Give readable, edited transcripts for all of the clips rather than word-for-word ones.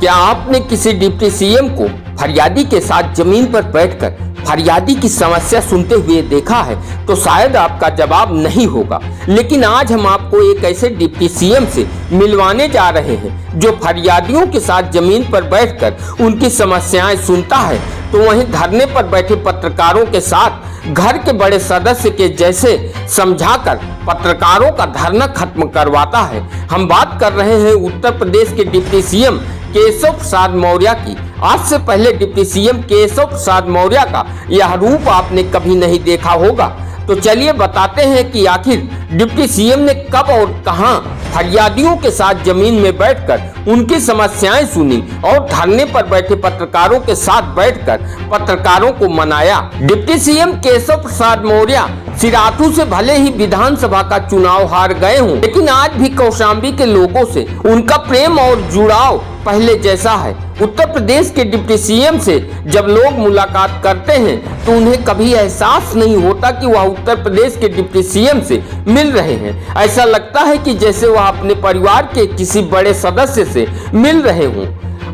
क्या आपने किसी डिप्टी सीएम को फरियादी के साथ जमीन पर बैठकर फरियादी की समस्या सुनते हुए देखा है? तो शायद आपका जवाब नहीं होगा, लेकिन आज हम आपको एक ऐसे डिप्टी सीएम से मिलवाने जा रहे हैं जो फरियादियों के साथ जमीन पर बैठकर उनकी समस्याएं सुनता है, तो वहीं धरने पर बैठे पत्रकारों के साथ घर के बड़े सदस्य के जैसे समझाकर पत्रकारों का धरना खत्म करवाता है। हम बात कर रहे हैं उत्तर प्रदेश के डिप्टी सीएम केशव प्रसाद मौर्य की। आज से पहले डिप्टी सीएम केशव प्रसाद मौर्य का यह रूप आपने कभी नहीं देखा होगा। तो चलिए बताते हैं कि आखिर डिप्टी सीएम ने कब और कहां फरियादियों के साथ जमीन में बैठकर उनकी समस्याएं सुनी और धरने पर बैठे पत्रकारों के साथ बैठकर पत्रकारों को मनाया। डिप्टी सीएम केशव प्रसाद मौर्य सिराथू से भले ही विधानसभा का चुनाव हार गए हों, लेकिन आज भी कौशाम्बी के लोगों से उनका प्रेम और जुड़ाव पहले जैसा है। उत्तर प्रदेश के डिप्टी सीएम से जब लोग मुलाकात करते हैं तो उन्हें कभी एहसास नहीं होता कि वह उत्तर प्रदेश के डिप्टी सीएम से मिल रहे हैं। ऐसा लगता है कि जैसे वह अपने परिवार के किसी बड़े सदस्य से मिल रहे हों।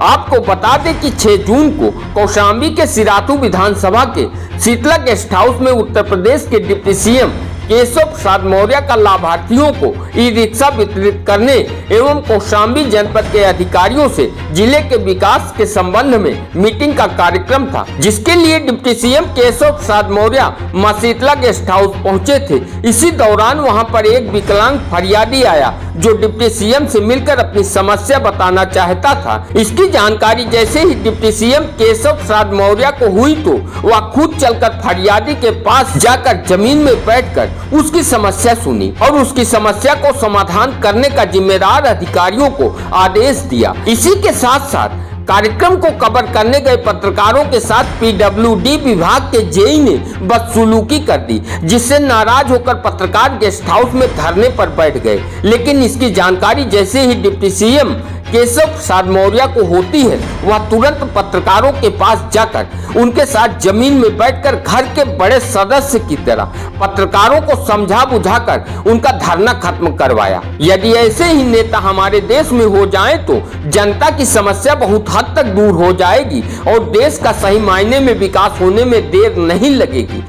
आपको बता दें कि 6 जून को कौशाम्बी के सिराथू विधानसभा के शीतला गेस्ट हाउस में उत्तर प्रदेश के डिप्टी सीएम केशव प्रसाद मौर्य का लाभार्थियों को ई रिक्शा वितरित करने एवं कौशाम्बी जनपद के अधिकारियों से जिले के विकास के संबंध में मीटिंग का कार्यक्रम था, जिसके लिए डिप्टी सीएम केशव प्रसाद मौर्य मां शीतला गेस्ट हाउस पहुंचे थे। इसी दौरान वहां पर एक विकलांग फरियादी आया जो डिप्टी सीएम से मिलकर अपनी समस्या बताना चाहता था। इसकी जानकारी जैसे ही डिप्टी सीएम केशव प्रसाद मौर्य को हुई तो वह खुद चलकर फरियादी के पास जाकर जमीन में बैठकर उसकी समस्या सुनी और उसकी समस्या को समाधान करने का जिम्मेदार अधिकारियों को आदेश दिया। इसी के साथ साथ कार्यक्रम को कवर करने गए पत्रकारों के साथ पीडब्ल्यूडी विभाग के जेई ने बदसलूकी कर दी, जिससे नाराज होकर पत्रकार गेस्ट हाउस में धरने पर बैठ गए। लेकिन इसकी जानकारी जैसे ही डिप्टी सीएम केशव प्रसाद मौर्य को होती है, वह तुरंत पत्रकारों के पास जाकर उनके साथ जमीन में बैठकर घर के बड़े सदस्य की तरह पत्रकारों को समझा बुझाकर उनका धरना खत्म करवाया। यदि ऐसे ही नेता हमारे देश में हो जाएं तो जनता की समस्या बहुत हद तक दूर हो जाएगी और देश का सही मायने में विकास होने में देर नहीं लगेगी।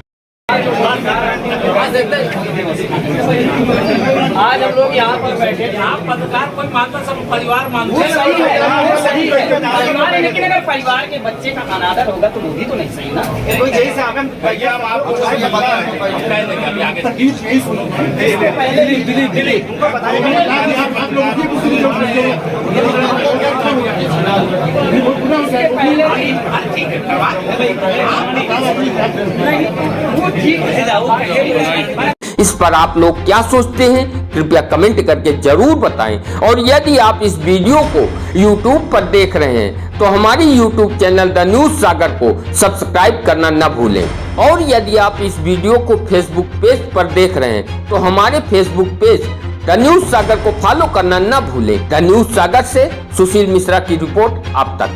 आज हम लोग यहाँ पर बैठे, आप पत्रकार कोई मानता, सब परिवार मानते हैं, सही है परिवार है, लेकिन अगर परिवार के बच्चे का अनादर होगा तो वो भी तो नहीं सही ना। कोई जैसे भैया आप इस पर आप लोग क्या सोचते हैं? कृपया कमेंट करके जरूर बताएं। और यदि आप इस वीडियो को YouTube पर देख रहे हैं तो हमारी YouTube चैनल द न्यूज सागर को सब्सक्राइब करना न भूलें। और यदि आप इस वीडियो को Facebook पेज पर देख रहे हैं तो हमारे Facebook पेज द न्यूज सागर को फॉलो करना न भूलें। द न्यूज सागर से सुशील मिश्रा की रिपोर्ट आप तक।